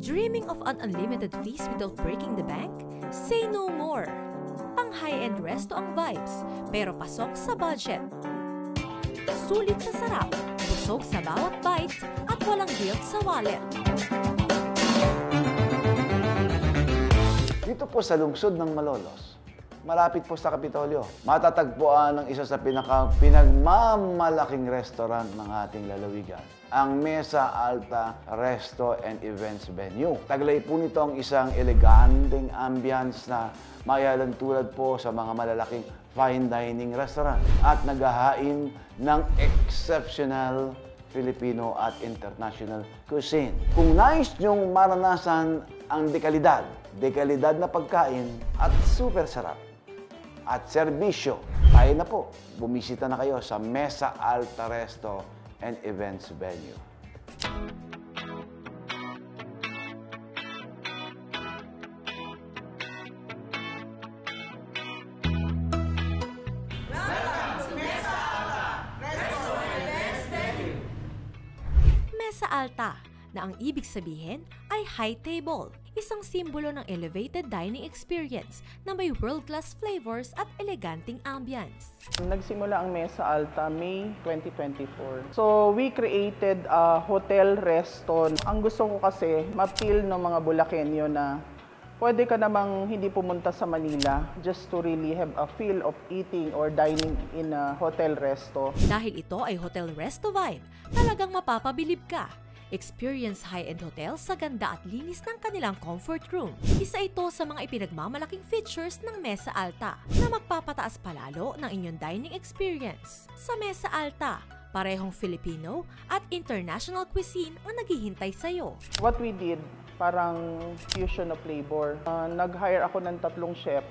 Dreaming of an unlimited feast without breaking the bank? Say no more! Pang high-end resto ang vibes, pero pasok sa budget. Sulit sa sarap, busog sa bawat bite, at walang guilt sa wallet. Dito po sa lungsod ng Malolos, malapit po sa Kapitolyo, matatagpuan ang isa sa pinagmamalaking restaurant ng ating lalawigan, ang Mesa Alta Resto and Events Venue. Taglay po nito ang isang eleganteng ambience na mayalan tulad po sa mga malalaking fine dining restaurant at naghahain ng exceptional Filipino at international cuisine. Kung nais nyong maranasan ang dekalidad na pagkain at super sarap at serbisyo, kaya na po, bumisita na kayo sa Mesa Alta Resto and Events Venue. Mesa Alta, na ang ibig sabihin ay high table, isang simbolo ng elevated dining experience na may world-class flavors at eleganteng ambience. Nagsimula ang Mesa Alta May 2024. So we created a hotel resto. Ang gusto ko kasi ma-feel ng mga Bulakenyo na pwede ka namang hindi pumunta sa Manila just to really have a feel of eating or dining in a hotel resto. Dahil ito ay hotel resto vibe, talagang mapapabilib ka. Experience high-end hotel sa ganda at linis ng kanilang comfort room. Isa ito sa mga ipinagmamalaking features ng Mesa Alta na magpapataas palalo ng inyong dining experience. Sa Mesa Alta, parehong Filipino at international cuisine ang naghihintay sa'yo. What we did, parang fusion of flavor. Nag-hire ako ng 3 chef.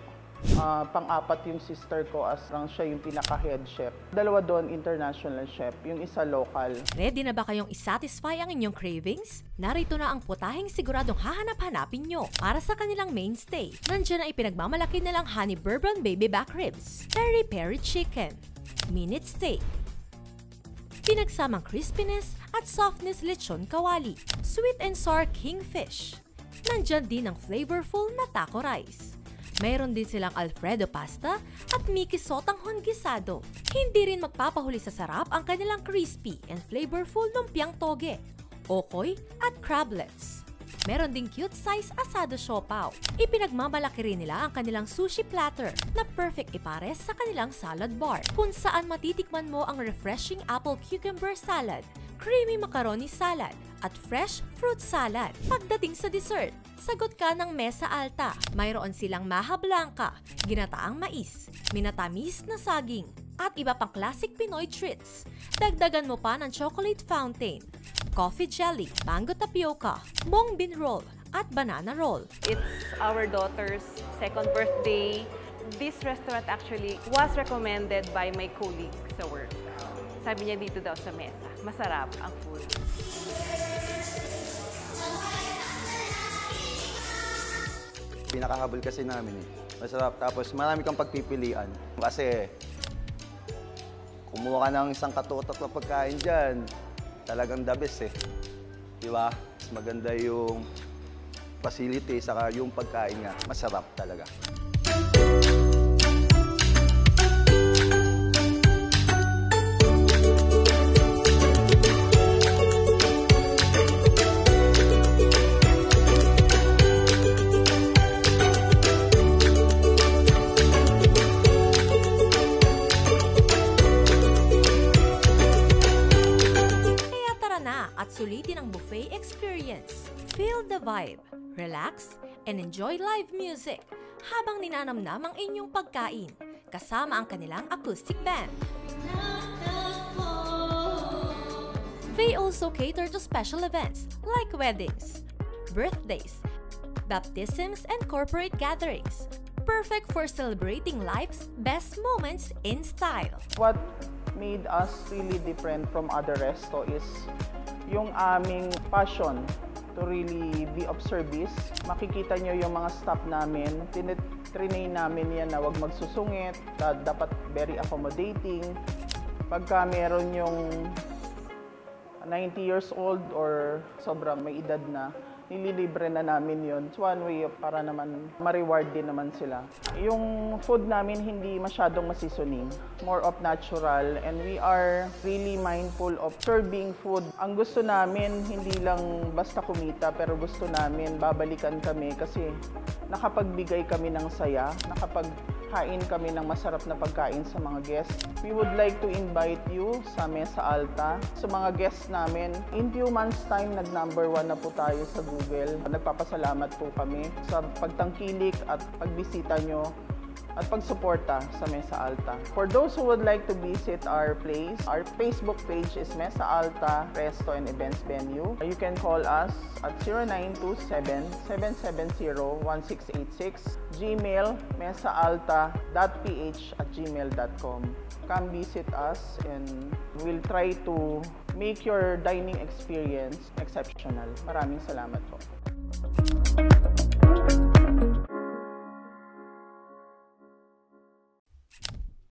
Pang-apat yung sister ko as siya yung pinaka-head chef. 2 doon international chef, yung isa local. Ready na ba kayong isatisfy ang inyong cravings? Narito na ang putaheng siguradong hahanap-hanapin nyo para sa kanilang mainstay. Nandiyan na ipinagmamalaki nilang honey bourbon baby back ribs, peri-peri chicken, minute steak, pinagsamang crispiness at softness lechon kawali, sweet and sour kingfish. Nandiyan din ang flavorful na taco rice. Mayroon din silang Alfredo pasta at Mickey sotanghon gisado. Hindi rin magpapahuli sa sarap ang kanilang crispy and flavorful lumpiang toge, okoy at crablets. Meron ding cute size asado siopaw. Ipinagmamalaki rin nila ang kanilang sushi platter na perfect ipares sa kanilang salad bar, kung saan matitikman mo ang refreshing apple cucumber salad, creamy macaroni salad, at fresh fruit salad. Pagdating sa dessert, sagot ka ng Mesa Alta. Mayroon silang maha blanca, ginataang mais, minatamis na saging, at iba pang classic Pinoy treats. Dagdagan mo pa ng chocolate fountain, coffee jelly, mango tapioca, mung bean roll, at banana roll. It's our daughter's 2nd birthday. This restaurant actually was recommended by my colleague sa work. Sabi niya dito daw sa Mesa, masarap ang food. Pinakahabol kasi namin masarap. Tapos marami kang pagpipilian. Kasi kumuha ka ng isang katutok na pagkain dyan, talagang the best eh. Diba? Mas maganda yung facility, saka yung pagkain nga, masarap talaga. Sulitin ang buffet experience. Feel the vibe, relax, and enjoy live music habang ninanamnam ang inyong pagkain kasama ang kanilang acoustic band. They also cater to special events like weddings, birthdays, baptisms, and corporate gatherings. Perfect for celebrating life's best moments in style. What made us really different from other resto is yung aming passion to really be of service. Makikita nyo yung mga staff namin, tinitrain namin yan na wag magsusungit, dapat very accommodating. Pagka meron yung 90 years old or sobrang may edad na, nililibre na namin yon. It's one way para naman ma-reward din naman sila. Yung food namin hindi masyadong masisoning, more of natural, and we are really mindful of serving food. Ang gusto namin, hindi lang basta kumita, pero gusto namin babalikan kami kasi nakapagbigay kami ng saya, nakapagkain kami ng masarap na pagkain sa mga guests. We would like to invite you sa Mesa Alta. Sa mga guests namin, in few months time, nag-number 1 na po tayo sa Google. Nagpapasalamat po kami sa pagtangkilik at pagbisita nyo at pagsuporta sa Mesa Alta. For those who would like to visit our place, our Facebook page is Mesa Alta Resto and Events Venue. You can call us at 0927-770-1686, Gmail, mesaalta.ph@gmail.com. Come visit us and we'll try to make your dining experience exceptional. Maraming salamat po.